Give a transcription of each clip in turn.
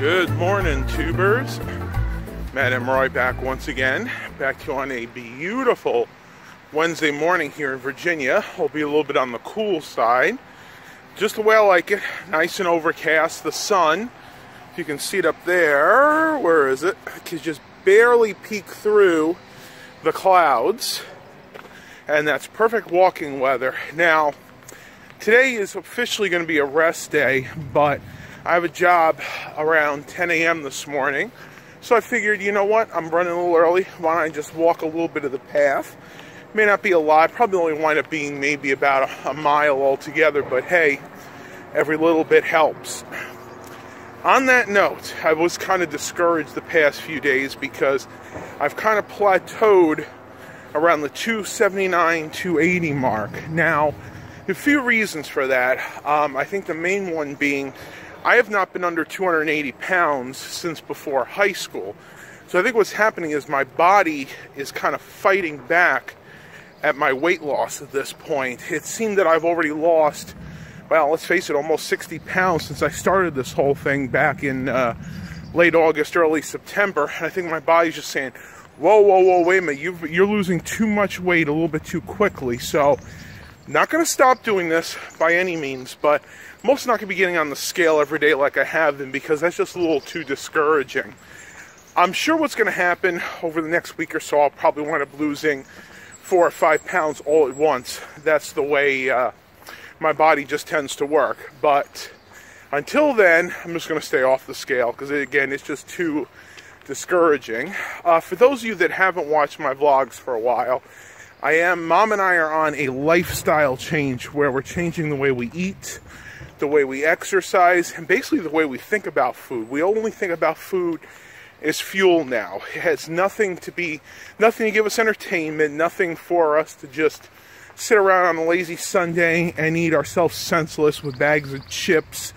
Good morning, tubers. Matt and Roy back once again. Back to you on a beautiful Wednesday morning here in Virginia. Will be a little bit on the cool side. Just the way I like it. Nice and overcast. The sun, if you can see it up there, where is it? Can just barely peek through the clouds. And that's perfect walking weather. Now, today is officially going to be a rest day, but I have a job around 10 a.m. this morning. So I figured, you know what, I'm running a little early. Why don't I just walk a little bit of the path? May not be a lot, probably only wind up being maybe about a mile altogether, but hey, every little bit helps. On that note, I was kind of discouraged the past few days because I've kind of plateaued around the 279, 280 mark. Now, a few reasons for that. I think the main one being I have not been under 280 pounds since before high school. So I think what's happening is my body is kind of fighting back at my weight loss at this point. It seemed that I've already lost, well, let's face it, almost 60 pounds since I started this whole thing back in late August, early September. And I think my body's just saying, whoa, whoa, whoa, wait a minute, you're losing too much weight a little bit too quickly. So not going to stop doing this by any means, but I'm also not going to be getting on the scale every day like I have been because that's just a little too discouraging. I'm sure what's going to happen over the next week or so, I'll probably wind up losing 4 or 5 pounds all at once. That's the way my body just tends to work. But until then, I'm just going to stay off the scale because, again, it's just too discouraging. For those of you that haven't watched my vlogs for a while, Mom and I are on a lifestyle change where we're changing the way we eat, the way we exercise, and basically the way we think about food. We only think about food as fuel now. It has nothing to give us entertainment, nothing for us to just sit around on a lazy Sunday and eat ourselves senseless with bags of chips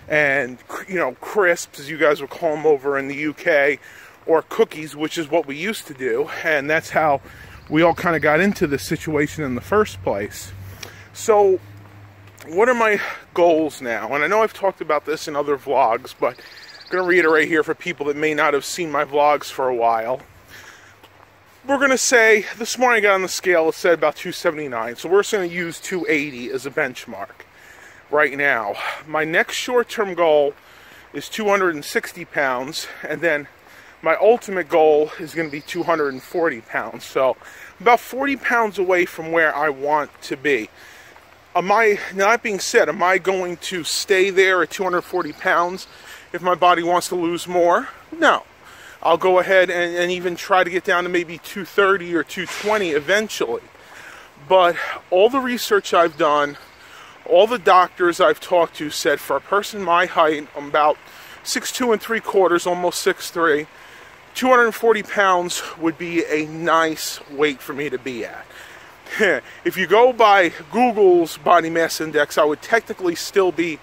and, you know, crisps, as you guys would call them over in the UK, or cookies, which is what we used to do, and that's how we all kind of got into this situation in the first place. So, what are my goals now? And I know I've talked about this in other vlogs, but I'm going to reiterate here for people that may not have seen my vlogs for a while. We're going to say, this morning I got on the scale, it said about 279, so we're just going to use 280 as a benchmark right now. My next short-term goal is 260 pounds, and then my ultimate goal is going to be 240 pounds. So, about 40 pounds away from where I want to be. Now, that being said, am I going to stay there at 240 pounds if my body wants to lose more? No. I'll go ahead and even try to get down to maybe 230 or 220 eventually. But all the research I've done, all the doctors I've talked to said for a person my height, I'm about 6'2 3/4, almost 6'3", 240 pounds would be a nice weight for me to be at. If you go by Google's body mass index, I would technically still be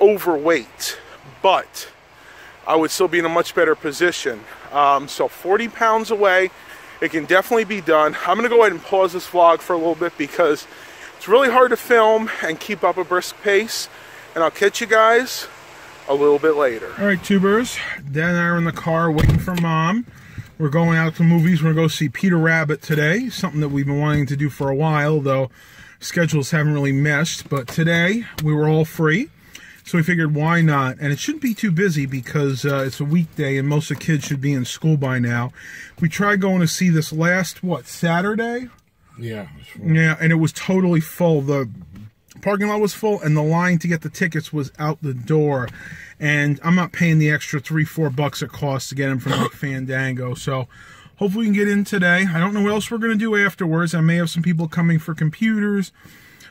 overweight, but I would still be in a much better position. So 40 pounds away, it can definitely be done. I'm going to go ahead and pause this vlog for a little bit because it's really hard to film and keep up a brisk pace, and I'll catch you guys a little bit later. All right, tubers, Dad and I are in the car waiting for Mom. We're going out to movies. We're going to go see Peter Rabbit today, something that we've been wanting to do for a while, though schedules haven't really meshed. But today, we were all free, so we figured why not? And it shouldn't be too busy because it's a weekday and most of the kids should be in school by now. We tried going to see this last, Saturday? Yeah. Yeah, and it was totally full. The parking lot was full, and the line to get the tickets was out the door. And I'm not paying the extra $3-4 it costs to get them from like Fandango. So hopefully we can get in today. I don't know what else we're going to do afterwards. I may have some people coming for computers.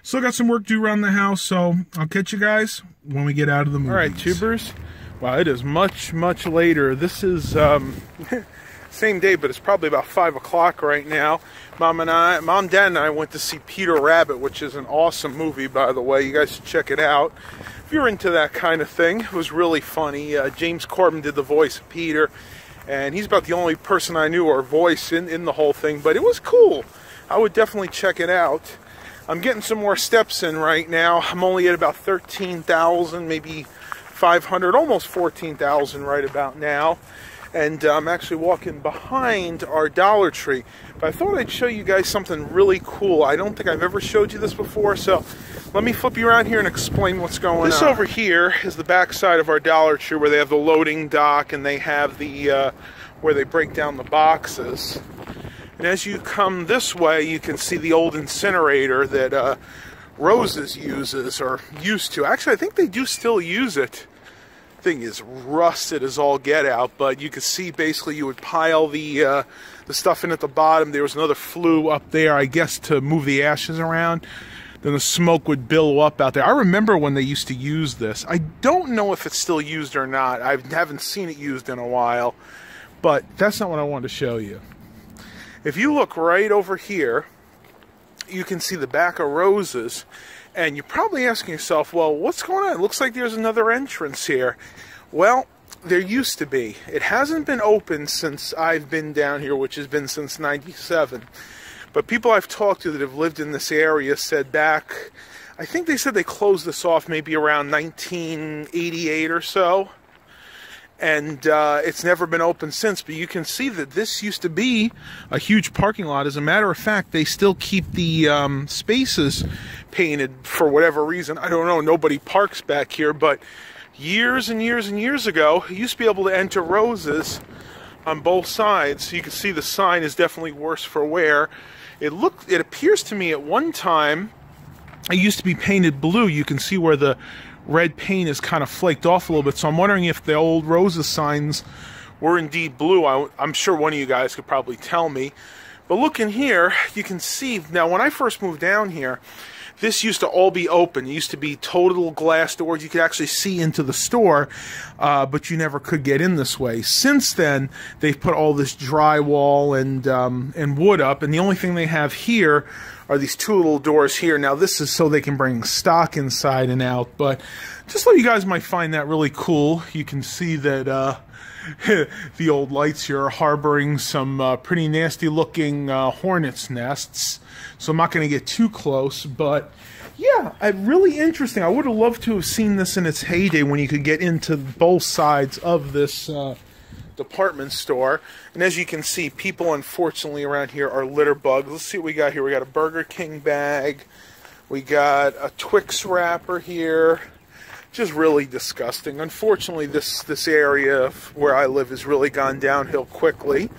Still got some work to do around the house, so I'll catch you guys when we get out of the movies. All right, tubers. Wow, it is much, much later. This is same day, but it's probably about 5 o'clock right now. Mom, Dad, and I went to see Peter Rabbit, which is an awesome movie, by the way. You guys should check it out if you're into that kind of thing. It was really funny. James Corbin did the voice of Peter, and he's about the only person I knew or voice in the whole thing, but it was cool. I would definitely check it out. I'm getting some more steps in right now. I'm only at about 13,000, maybe 3,500, almost 14,000 right about now. And I'm actually walking behind our Dollar Tree. But I thought I'd show you guys something really cool. I don't think I've ever showed you this before, so let me flip you around here and explain what's going on. This over here is the back side of our Dollar Tree, where they have the loading dock and they have the where they break down the boxes. And as you come this way, you can see the old incinerator that Roses uses, or used to. Actually, I think they do still use it. Thing is rusted as all get out, but you can see basically you would pile the stuff in at the bottom. There was another flue up there, I guess, to move the ashes around. Then the smoke would billow up out there. I remember when they used to use this. I don't know if it's still used or not. I haven't seen it used in a while, but that's not what I wanted to show you. If you look right over here, you can see the back of Roses. And you're probably asking yourself, well, what's going on? It looks like there's another entrance here. Well, there used to be. It hasn't been open since I've been down here, which has been since '97. But people I've talked to that have lived in this area said back, I think they said they closed this off maybe around 1988 or so. And it's never been open since, but you can see that this used to be a huge parking lot. As a matter of fact, they still keep the spaces painted for whatever reason. I don't know, nobody parks back here, but years and years and years ago, you used to be able to enter Roses on both sides. So you can see the sign is definitely worse for wear. It appears to me at one time, it used to be painted blue. You can see where the red paint is kind of flaked off a little bit, so I'm wondering if the old Roses signs were indeed blue. I'm sure one of you guys could probably tell me. But look in here, you can see, now when I first moved down here, this used to all be open. It used to be total glass doors. You could actually see into the store, but you never could get in this way. Since then, they've put all this drywall and wood up, and the only thing they have here are these two little doors here. Now, this is so they can bring stock inside and out, but just thought you guys might find that really cool. You can see that the old lights here are harboring some pretty nasty-looking hornets' nests, so I'm not going to get too close, but yeah, really interesting. I would have loved to have seen this in its heyday when you could get into both sides of this department store. And as you can see, people unfortunately around here are litter bugs. Let's see what we got here. We got a Burger King bag. We got a Twix wrapper here. Just really disgusting. Unfortunately, this area where I live has really gone downhill quickly.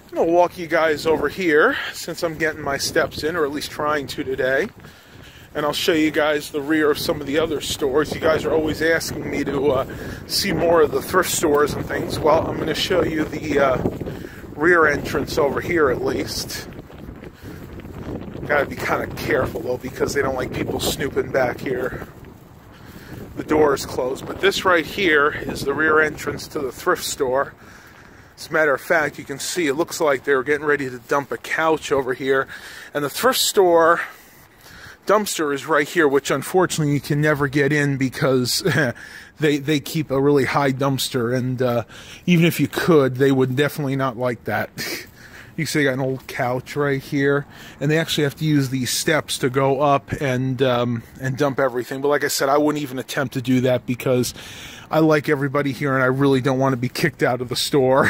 I'm going to walk you guys over here since I'm getting my steps in, or at least trying to today. And I'll show you guys the rear of some of the other stores. You guys are always asking me to see more of the thrift stores and things. Well, I'm going to show you the rear entrance over here at least. Gotta be kind of careful though, because they don't like people snooping back here. The door is closed, but this right here is the rear entrance to the thrift store. As a matter of fact, you can see it looks like they're getting ready to dump a couch over here. And the thrift store dumpster is right here, which unfortunately you can never get in because they keep a really high dumpster, and even if you could, they would definitely not like that. You see, they got an old couch right here, and they actually have to use these steps to go up and dump everything. But like I said, I wouldn't even attempt to do that because I like everybody here, and I really don't want to be kicked out of the store.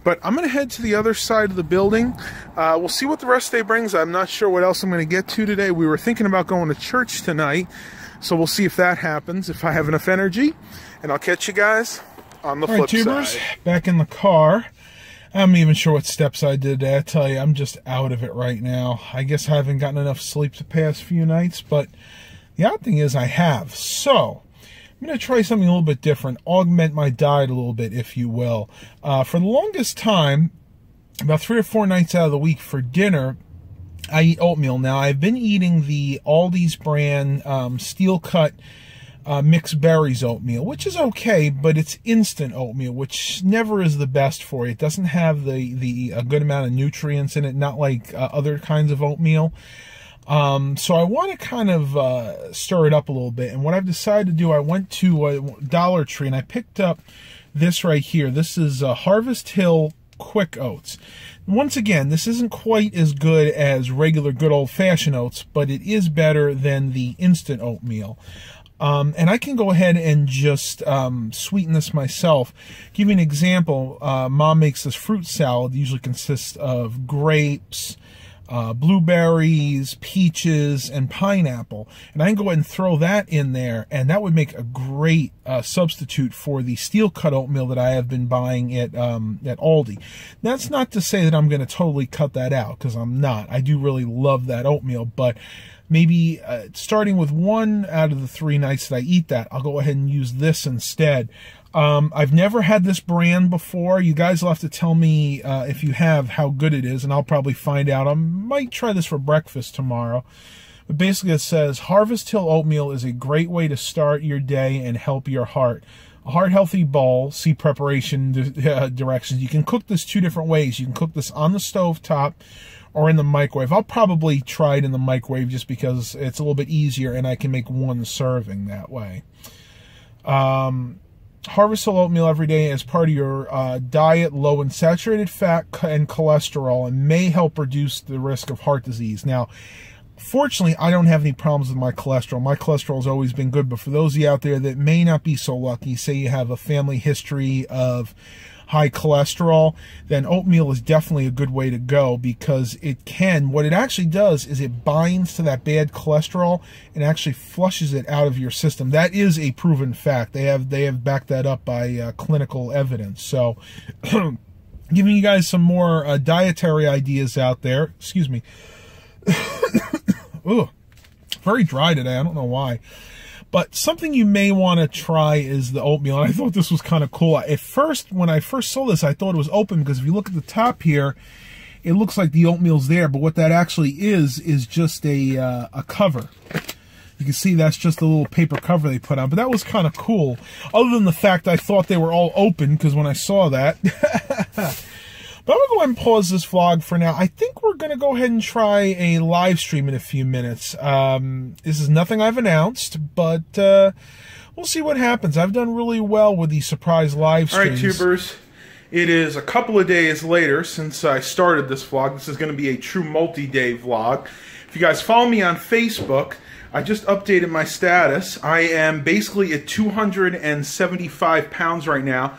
But I'm going to head to the other side of the building. We'll see what the rest of the day brings. I'm not sure what else I'm going to get to today. We were thinking about going to church tonight, so we'll see if that happens, if I have enough energy. And I'll catch you guys on the flip side. Back in the car. I'm not even sure what steps I did today. I tell you, I'm just out of it right now. I guess I haven't gotten enough sleep the past few nights, but the odd thing is I have. So I'm going to try something a little bit different, augment my diet a little bit, if you will. For the longest time, about 3 or 4 nights out of the week for dinner, I eat oatmeal. Now, I've been eating the Aldi's brand Steel Cut mixed berries oatmeal, which is okay, but it's instant oatmeal, which never is the best for you. It doesn't have a good amount of nutrients in it, not like other kinds of oatmeal. So I want to kind of stir it up a little bit. And what I've decided to do, I went to Dollar Tree and I picked up this right here. This is Harvest Hill Quick Oats. Once again, this isn't quite as good as regular good old-fashioned oats, but it is better than the instant oatmeal. And I can go ahead and just sweeten this myself. Give you an example. Mom makes this fruit salad. It usually consists of grapes, blueberries, peaches, and pineapple. And I can go ahead and throw that in there, and that would make a great substitute for the steel cut oatmeal that I have been buying at Aldi. That's not to say that I'm going to totally cut that out, because I'm not. I do really love that oatmeal, but maybe starting with 1 out of the 3 nights that I eat that, I'll go ahead and use this instead. I've never had this brand before. You guys will have to tell me if you have how good it is, and I'll probably find out. I might try this for breakfast tomorrow. But basically it says, Harvest Hill Oatmeal is a great way to start your day and help your heart. A heart-healthy bowl. See preparation directions. You can cook this 2 different ways. You can cook this on the stove top or in the microwave. I'll probably try it in the microwave just because it's a little bit easier and I can make 1 serving that way. Harvest Hill Oatmeal every day as part of your diet, low in saturated fat and cholesterol, and may help reduce the risk of heart disease. Now, fortunately, I don't have any problems with my cholesterol. My cholesterol has always been good, but for those of you out there that may not be so lucky, say you have a family history of high cholesterol, then oatmeal is definitely a good way to go, because what it actually does is it binds to that bad cholesterol and actually flushes it out of your system. That is a proven fact. They have backed that up by clinical evidence. So giving you guys some more dietary ideas out there. Excuse me. Ooh, very dry today. I don't know why. But something you may want to try is the oatmeal. And I thought this was kind of cool. At first, when I first saw this, I thought it was open, because if you look at the top here, it looks like the oatmeal's there. But what that actually is just a cover. You can see that's just a little paper cover they put on. But that was kind of cool. Other than the fact I thought they were all open, because when I saw that. But I'm going to go ahead and pause this vlog for now. I think we're going to go ahead and try a live stream in a few minutes. This is nothing I've announced, but we'll see what happens. I've done really well with these surprise live streams. All right, tubers. It is a couple of days later since I started this vlog. This is going to be a true multi-day vlog. If you guys follow me on Facebook, I just updated my status. I am basically at 275 pounds right now.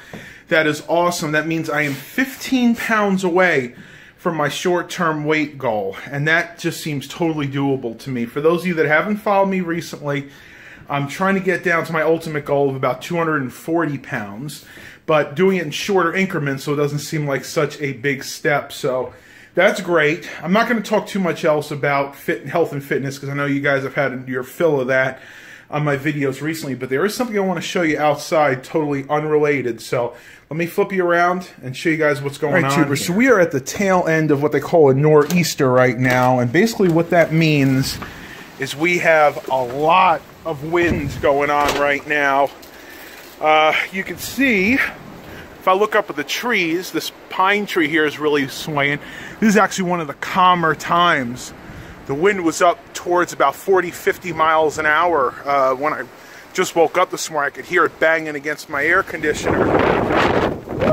That is awesome. That means I am 15 pounds away from my short-term weight goal, and that just seems totally doable to me. For those of you that haven't followed me recently, I'm trying to get down to my ultimate goal of about 240 pounds, but doing it in shorter increments so it doesn't seem like such a big step. So that's great. I'm not going to talk too much else about health and fitness, because I know you guys have had your fill of that on my videos recently, but there is something I want to show you outside, totally unrelated. So let me flip you around and show you guys what's going on. Tubers, so we are at the tail end of what they call a nor'easter right now, and basically what that means is we have a lot of winds going on right now. You can see, if I look up at the trees, this pine tree here is really swaying. This is actually one of the calmer times. The wind was up towards about 40, 50 miles an hour. When I just woke up this morning, I could hear it banging against my air conditioner. Woo!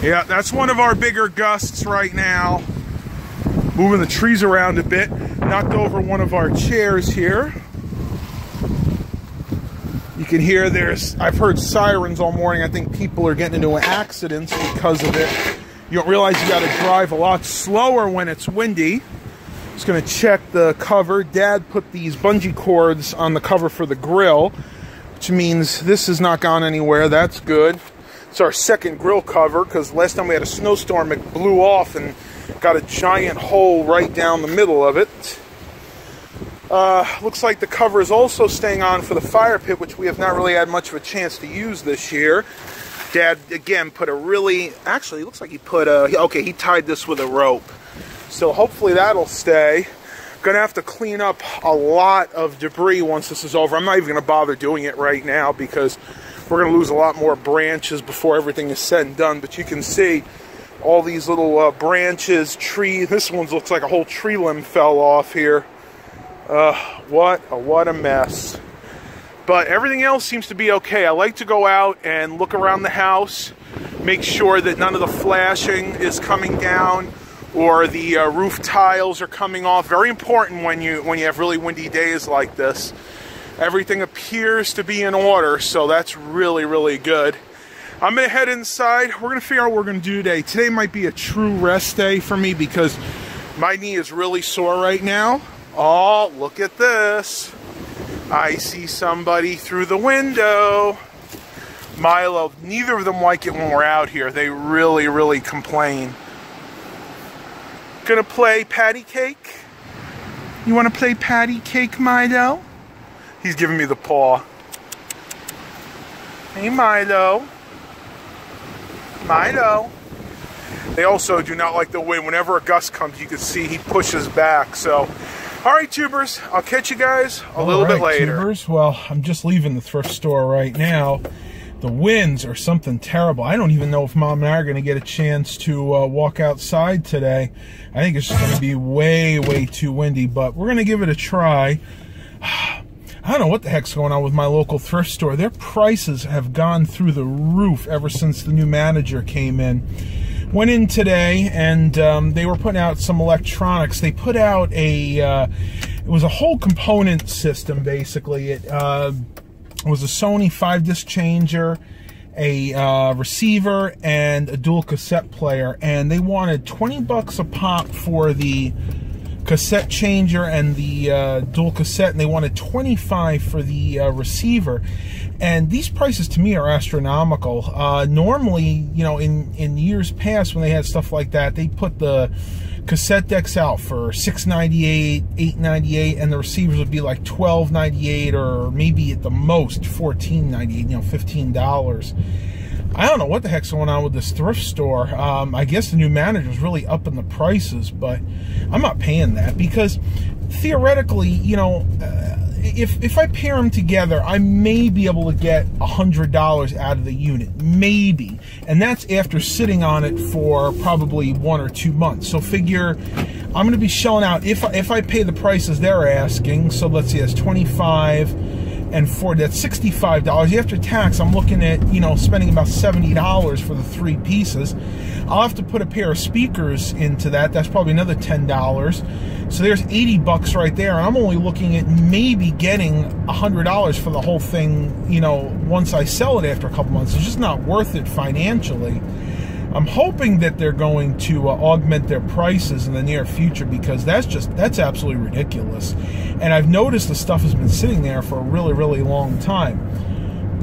Yeah, that's one of our bigger gusts right now. Moving the trees around a bit. Knocked over one of our chairs here. You can hear I've heard sirens all morning. I think people are getting into accidents because of it. You don't realize you got to drive a lot slower when it's windy. Just going to check the cover. Dad put these bungee cords on the cover for the grill, which means this has not gone anywhere. That's good. It's our second grill cover, because last time we had a snowstorm, it blew off and got a giant hole right down the middle of it. Looks like the cover is also staying on for the fire pit, which we have not really had much of a chance to use this year. Dad, again, put a really... Actually, it looks like he put a... Okay, he tied this with a rope. So hopefully that'll stay. Gonna have to clean up a lot of debris once this is over. I'm not even gonna bother doing it right now, because we're gonna lose a lot more branches before everything is said and done. But you can see all these little branches, trees. This one looks like a whole tree limb fell off here. What a mess. But everything else seems to be okay. I like to go out and look around the house, Make sure that none of the flashing is coming down or the roof tiles are coming off. Very important when you have really windy days like this. Everything appears to be in order, so that's really, really good. I'm going to head inside. We're going to figure out what we're going to do today. Today might be a true rest day for me because my knee is really sore right now. Oh, look at this. I see somebody through the window. Milo, neither of them like it when we're out here. They really, really complain. Gonna play patty cake? You want to play patty cake, Milo? He's giving me the paw. Hey, Milo. Milo. They also do not like the wind. Whenever a gust comes, you can see he pushes back. So, all right, tubers, I'll catch you guys a little bit later. Tubers, well, I'm just leaving the thrift store right now. The winds are something terrible. I don't even know if Mom and I are going to get a chance to walk outside today. I think it's just going to be way, way too windy, but we're going to give it a try. I don't know what the heck's going on with my local thrift store. Their prices have gone through the roof ever since the new manager came in. Went in today, and they were putting out some electronics. They put out it was a whole component system, basically. It was a Sony 5-disc changer, a receiver, and a dual cassette player. And they wanted $20 a pop for the cassette changer and the dual cassette, and they wanted $25 for the receiver. And these prices to me are astronomical. Normally, you know, in years past when they had stuff like that, they put the cassette decks out for $6.98, $8.98, and the receivers would be like $12.98 or maybe at the most $14.98, you know, $15. I don't know what the heck's going on with this thrift store. I guess the new manager's really upping the prices, but I'm not paying that because theoretically, you know, if I pair them together, I may be able to get $100 out of the unit, maybe, and that's after sitting on it for probably 1 or 2 months. So figure I'm going to be shelling out, if I pay the prices they're asking, so let's see, that's $25 and $40, that's $65 after tax. I'm looking at, you know, spending about $70 for the 3 pieces. I'll have to put a pair of speakers into that. That's probably another $10. So there's $80 right there, and I'm only looking at maybe getting $100 for the whole thing, you know, once I sell it after a couple months. It's just not worth it financially. I'm hoping that they're going to augment their prices in the near future because that's absolutely ridiculous. And I've noticed the stuff has been sitting there for a really, really long time.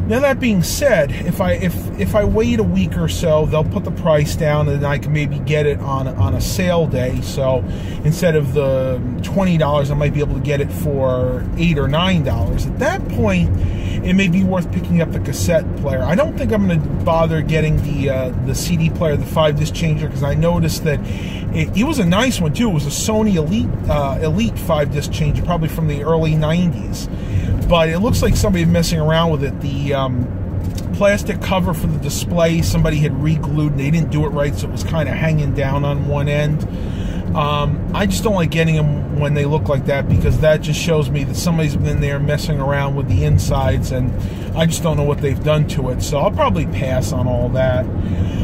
Now that being said, if I wait a week or so, they'll put the price down, and I can maybe get it on a sale day. So instead of the $20, I might be able to get it for $8 or $9. At that point, it may be worth picking up the cassette player. I don't think I'm going to bother getting the CD player, the 5-disc changer, because I noticed that it was a nice one too. It was a Sony Elite 5-disc changer, probably from the early 90s. But it looks like somebody was messing around with it. The plastic cover for the display, somebody had re-glued and they didn't do it right, so it was kind of hanging down on one end. I just don't like getting them when they look like that because that just shows me that somebody's been there messing around with the insides, and I just don't know what they've done to it. So I'll probably pass on all that.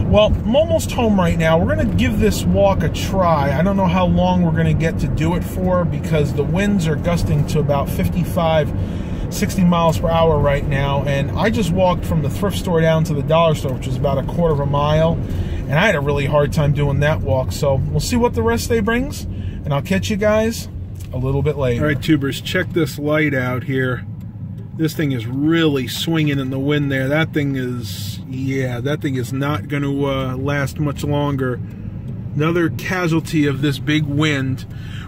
Well, I'm almost home right now. We're going to give this walk a try. I don't know how long we're going to get to do it for because the winds are gusting to about 60 miles per hour right now, and I just walked from the thrift store down to the dollar store, which is about a quarter of a mile, and I had a really hard time doing that walk. So we'll see what the rest day brings, and I'll catch you guys a little bit later. All right, tubers, check this light out here. This thing is really swinging in the wind there. That thing is, yeah, that thing is not going to last much longer. Another casualty of this big wind.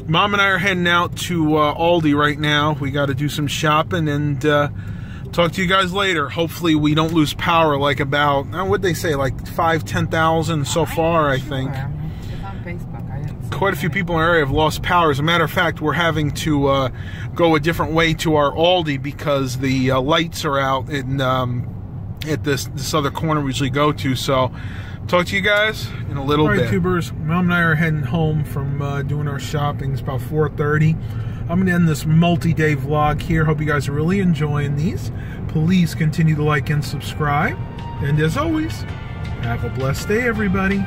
Mom and I are heading out to Aldi right now. We got to do some shopping and talk to you guys later. Hopefully we don't lose power like about, what'd they say, like 5,000-10,000 so far, I think. It's on Facebook. I didn't see Quite a few people in our area have lost power. As a matter of fact, we're having to go a different way to our Aldi because the lights are out in, at this other corner we usually go to. So talk to you guys in a little bit. All right, tubers, Mom and I are heading home from doing our shopping. It's about 4:30. I'm going to end this multi-day vlog here. Hope you guys are really enjoying these. Please continue to like and subscribe. And as always, Have a blessed day, everybody.